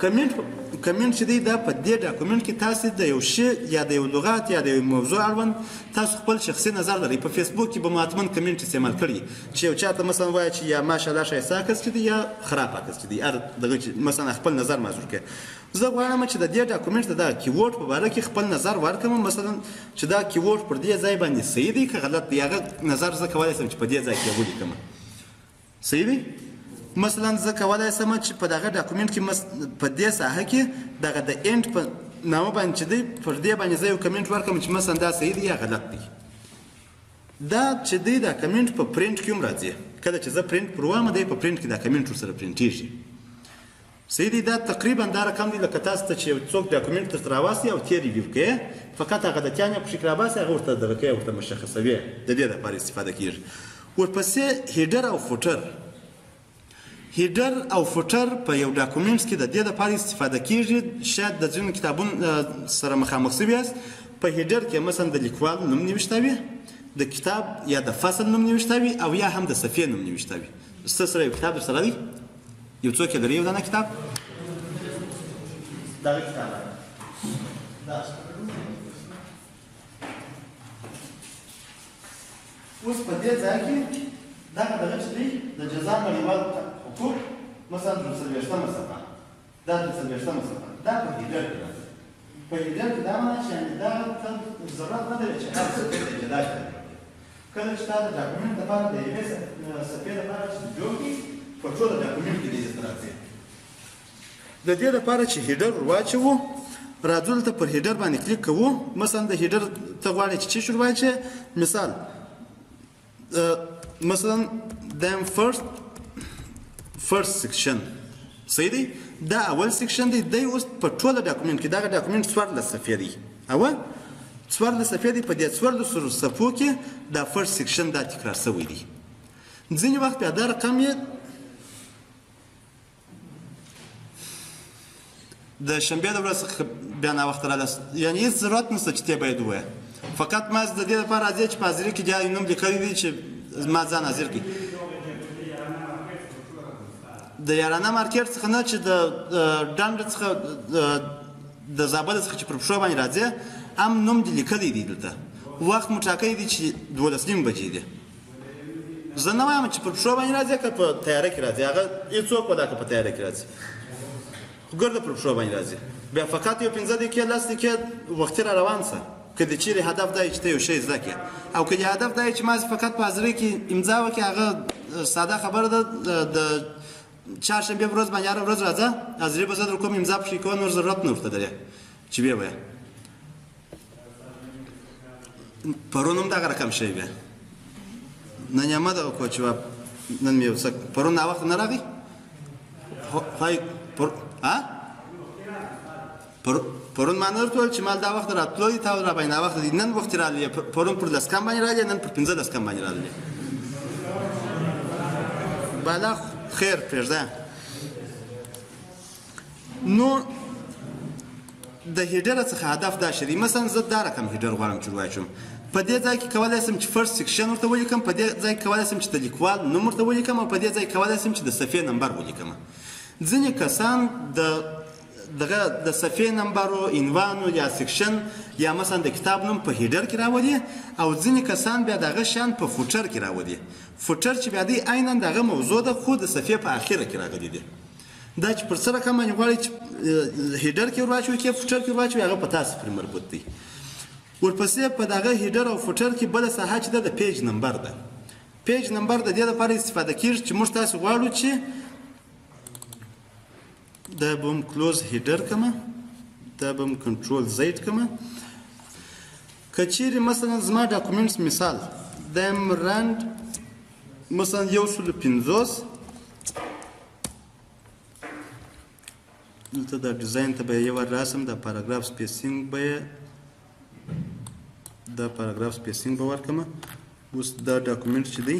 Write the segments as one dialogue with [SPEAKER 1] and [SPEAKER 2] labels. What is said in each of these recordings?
[SPEAKER 1] کمنټ چې دی دا په دې ډاکومنټ کې تاسو د یو شی یا د یو لغات یا د یو موضوع اړوند تاسو خپل شخصي نظر لرئ. په فیسبوک کې به ماتمن کمنټ استعمال کړي چې یو چاته مثلا وایي چې یا ماشاءالله ښایسته کس چې دی یا خراب کس چې دی هر دغه مثلا خپل نظر معذور کړي. زه غواړم چې د دې ډاکومنټ د کیورډ په اړه کې خپل نظر ورکړم، مثلا چې دا کیورډ پر دې ځای باندې صحیح دی که غلط دی. هغه نظر زه کولی شم چې په دې ځای کې ولیکم صحیح دی. مثلا زه کولی شم چې په دغه ډاکومنټ کې په دې ساحه کې دغه د اینډ په نامه باندې چې دی پر دې باندې زه یو کمنټ ورکړم چې مثلا دا صحیح دی یا غلط دی. دا چې دی دا کمنټ په پرنټ کې هم راځي. کله چې زه پرنټ پروم دی په پرنټ کې دا کمنټ ورسره پرنټېږي صحیح دی. دا تقریبا دا رقم دی لکه تاسو ته چې یو څوک ډاکومنټ درته راوستي او ته یې ریویو کوې فقط هغه د تیانې په شکل راباسي هغه ورته دغه کوي ورته مشخصوي د دې لپاره استفاده کېږي. ورپسې هیډر او فوټر. هیډر او فوټر په یو ډاکومنټس کې د دې لپاره استفاده کېږي شاید د ځینو کتابونو سره مخامخ شوي یاست. په هیډر کې مثلا د لیکوال نوم نوشته وي، د کتاب یا د فصل نوم نوشته وي او یا هم د صفحې نوم نوشته وي. ستاسو سره یو کتاب درسره دی؟ یو څوک یې لري یو دانه کتاب؟ دغه کتاب اوس په دې ځای کې دغه چې دی د جزا نړیوال حقوق مثلا 40مه صفحه دا 40مه صفحه دا په هیډر کې راځي. په هیډر کې دا معنی چې دا ضرورت نه لري چې هر څه ته جلا کړي. کله چې تا د ډاکومنټ لپاره د یوې صفحې لپاره چې جوړ کړي په ټوله ډاکومنټ کې دې راځي. د دې لپاره چې هیډر واچوو راځو دلته پر هیډر باندې کلیک کوو. مثلا د هیډر ته غواړئ چې څه شروع واچي مثال مثلا دیم فرست سیکشن صحیح دی. دا اول سیکشن دی. دی اوس په ټوله ډاکومنټ کې دغه ډاکومنټ 14 صفحې دی. اول 14 صفحې دی. په دې 14 صفحو کې دا فرست سیکشن دا تکرار شوی دی. ځینې وخت بیا دا رقم یې د شنبې د ورځې څخه بیا ناوخته رالاست، یعنې هېڅ ضرورت نشته چې ته باید ووایه. فقط ما د دې لپاره راځي چې په حاضري کې دا نوم لیکلی دی چې ما ځان حاضر کړي. د یارانه مارکېټ څخه نه چې د ډنډ څخه د زابل څخه چې پر پښو باندې راځي هم نوم دې لیکلی دی. دلته وخت مو ټاکلی دی چې 12 بجې دی. زه نه وایم چې پر پښو باندې راځي که په تیاره کې راځي. هغه هېڅوک ولا که په تیاره کې راځي خو ګرده پر پښو باندې راځي. بیا فقط یو 15 دقیقې 10 دقیقې وختي را روان شه که د چیرې هدف دا چې ته یو شی زده کړې او که د هدف دا چې ما فقط په حاضرۍ کې امضا وکړې هغه ساده خبره ده. د چهارشنبې په ورځ باندې هره ورځ راځه حاضري به زه در کوم امضا پکې کوه نور ضرورت نه ورته لري چې بیا وایه. پرون هم دغه رقم شوی بیا نن یې مه دغه کوه چې نن مې یو څه پرون ناوخته نه راغی پرون ما نه درته ویل چې مال دا وخت راتلو دي تا را باندې ناوخته دي. نن وخت راغلی پرون پر 10 کم باندې راغلی نن پر 15 کم باندې راغلی. بالا خیر پرېږده. نو د هیډر څخه هدف دا شي مثلا زه دا رقم هیډر غواړم چې واچوم. په دې ځای کې کولی شم چې فرست سیکشن ورته ولیکم، په دې ځای کې کولی شم چې د لیکوال نوم ورته ولیکم او په دې ځای کې کولی شم چې د صفحې نمبر ولیکم. ځینې کسان د صفحې نمبرو عنوان یا سیکشن یا مثلا د کتاب نوم په هیډر کې راولي او ځینې کسان بیا دغه شان په فوټر کې راولي. فوټر چې بیا دی عینا دغه موضوع ده خو د صفحې په اخره کې راغلی دی. دا چې پر څه رقم باندې غواړئ چې هیډر کې ور واچوئ که فوټر کې ور واچوئ هغه په تاسو پورې مربوط دی. ورپسې په دغه هیډر او فوټر کې بله ساحه چې ده د پیج نمبر ده. پیج نمبر د دې لپاره استفاده کېږي چې موږ تاسو غواړو چې دا به هم کلوز هیډر کمه دا به هم کنټرول زید کمه. که چیرې مثلا زما ډاکومنټس مثال دا یم رند مثلا 150 دلته دا ډیزاین ته به یې ور راسم دا پاراګراف سپیسینګ به یې دا پاراګراف سپیسینګ به ورکړم. اوس دا ډاکومنټ چې دی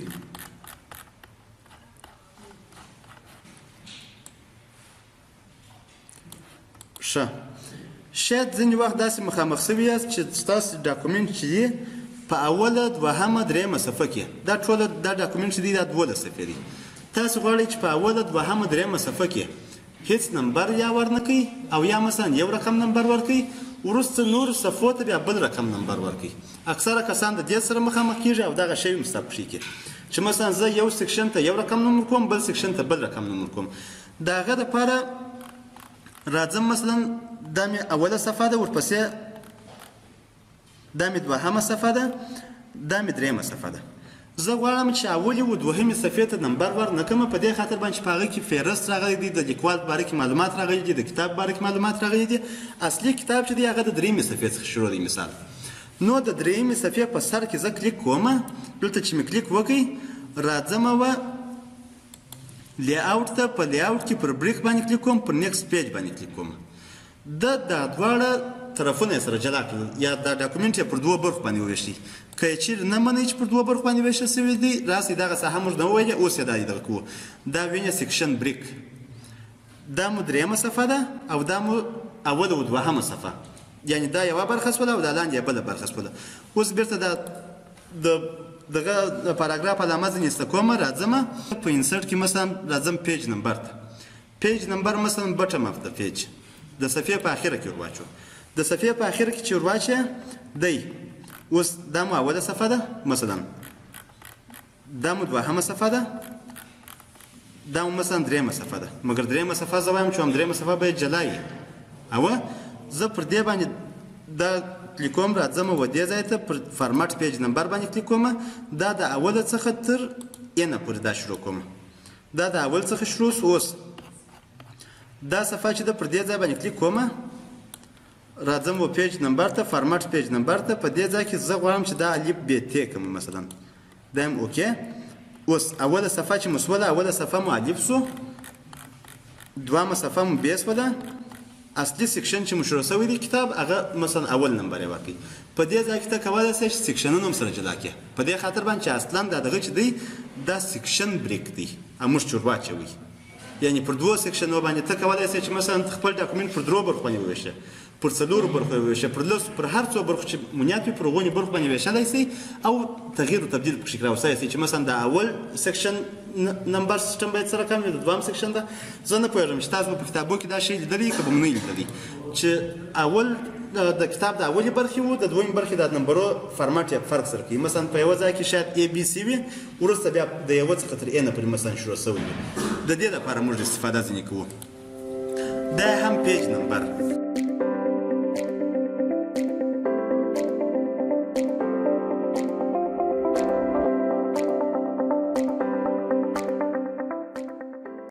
[SPEAKER 1] ښه شاید ځینې وخت داسې مخامخ شوي یاست چې ستاسو ډاکومنټ چې دی په اوله دوهمه درېیمه صفحه کې دا ټوله دا ډاکومنټ چې دی دا 12 صفحې دی. تاسو غواړئ چې په اوله دوهمه درېیمه صفحه کې هیڅ نمبر یا ورنه کوي او یا مثلا یو رقم نمبر ورکوي وروسته نورو صفحو ته بیا بل رقم نمبر ورکوي اکثره کسان د دې سره مخامخ کیږي او دغه شی هم ستا په پښې کې چې مثلا زه یو سیکشن ته یو رقم نمبر کوم بل سیکشن ته بل رقم نمبر کوم د هغه دپاره راځم مثلا دا مې اوله صفحه ده ورپسې دا مې دوهمه صفحه ده دا مې درېیمه صفحه ده زه غواړم چې اولې و دوهمې صفحې ته نمبر ورنکړم په دې خاطر باندې چې په هغه کې فهرست راغلی دی د لیکوال په باره کې معلومات راغلي دي د کتاب په باره کې معلومات راغلي دي اصلي کتاب چې دی هغه د درېیمې صفحې څخه شروع دی مثال نو د درېیمې صفحې په سر کې زه کلیک کوم دلته چې مې کلیک وکړئ راځم و لیاوټ ته په لیاوټ کې پر بریک باندې کلیک کوم پر نیکسټ پیج باندې کلیک کوم دا دواړه طرفونه یې سره جلا کړل یا دا ډاکومنټ یې پر دوه برخو باندې وویشتي که یې چیرې نه منئ چې پر دوه برخو باندې ویشل سوي دي راسئ دغه ساحه موږ نه وویلې اوس یې دا لیدل کوو دا وینې سیکشن بریک دا مو درېیمه صفحه ده او دا مو اوله و دوهمه صفحه یعنې دا یوه برخه شوله او دا لاندې یې بله برخه شوله اوس بیرته دا دغه د پاراګراف علامه ځینې ایسته کومه راځم په انسرټ کې مثلا راځم پیج نمبر ته پیج نمبر مثلا بټم اف د پیج د صفحې په اخره کې ورواچو د صفحې په اخر کې چې ورواچې دی اوس دا مو اوله صفحه ده مثلا دا مو دوهمه صفحه ده دا مو مثلا درېیمه صفحه ده مګر درېیمه صفحه زه وایم چې هم درېیمه صفحه باید جلا وي او زه پر دې باندې دا کلیک کوم راځم و دې ځای ته پر فارمټ پیج نمبر باندې کلیک کوم دا د اوله څخه تر اینه پورې دا شروع کوم دا د اول څخه شروع اوس دا صفحه چې ده پر دې ځای باندې کلیک کوم راځم و پیج نمبر ته فارمټ پیج نمبر ته په دې ځای کې زه غواړم چې دا الف ب ت کوم مثلا دا هم اوکې اوس اوله صفحه چې مو شوله اوله صفحه مو الف سو دوهمه صفحه مو ب شوله اصلي سیکشن چې مو شروع شوی دی کتاب هغه مثلا اول نمبر یې ورکړئ په دې ځای کې ته کولی شئ چې سیکشنونه هم سره جلا کړې په دې خاطر باندې چې اصلا دا دغه چې دی دا سیکشن بریک دی موږ چې ورواچوئ یعنې پر دوو سیکشنو باندې ته کولی شئ چې مثلا خپل ډاکومنټ پر درو برخو باندې وویشې پر څلورو برخو وویشې پر لسو پر هر څو برخو چې مونیات وي پر هغونې برخو باندې ویشلی شئ او تغییر و تبدیل پکښې راوستلی شئ چې مثلا د اول سیکشن نمبر سیسټم باید سره کم وي د دوهم سیکشن ده زه نه پوهېږم چې تاسو به په کتابونو کې دا شی لیدلی که به مو نه لیدلی چې اول د کتاب د اولې برخې وو د دویمې برخې د نمبرو فارمټ یې فرق سره کوي مثلا په یوه ځای کې شاید ای بي سی وي وروسته بیا د یوه څخه تر ای نه پورې مثلا شروع شوی وي د دې لپاره موږ استفاده ځینې کوو دا هم پیج نمبر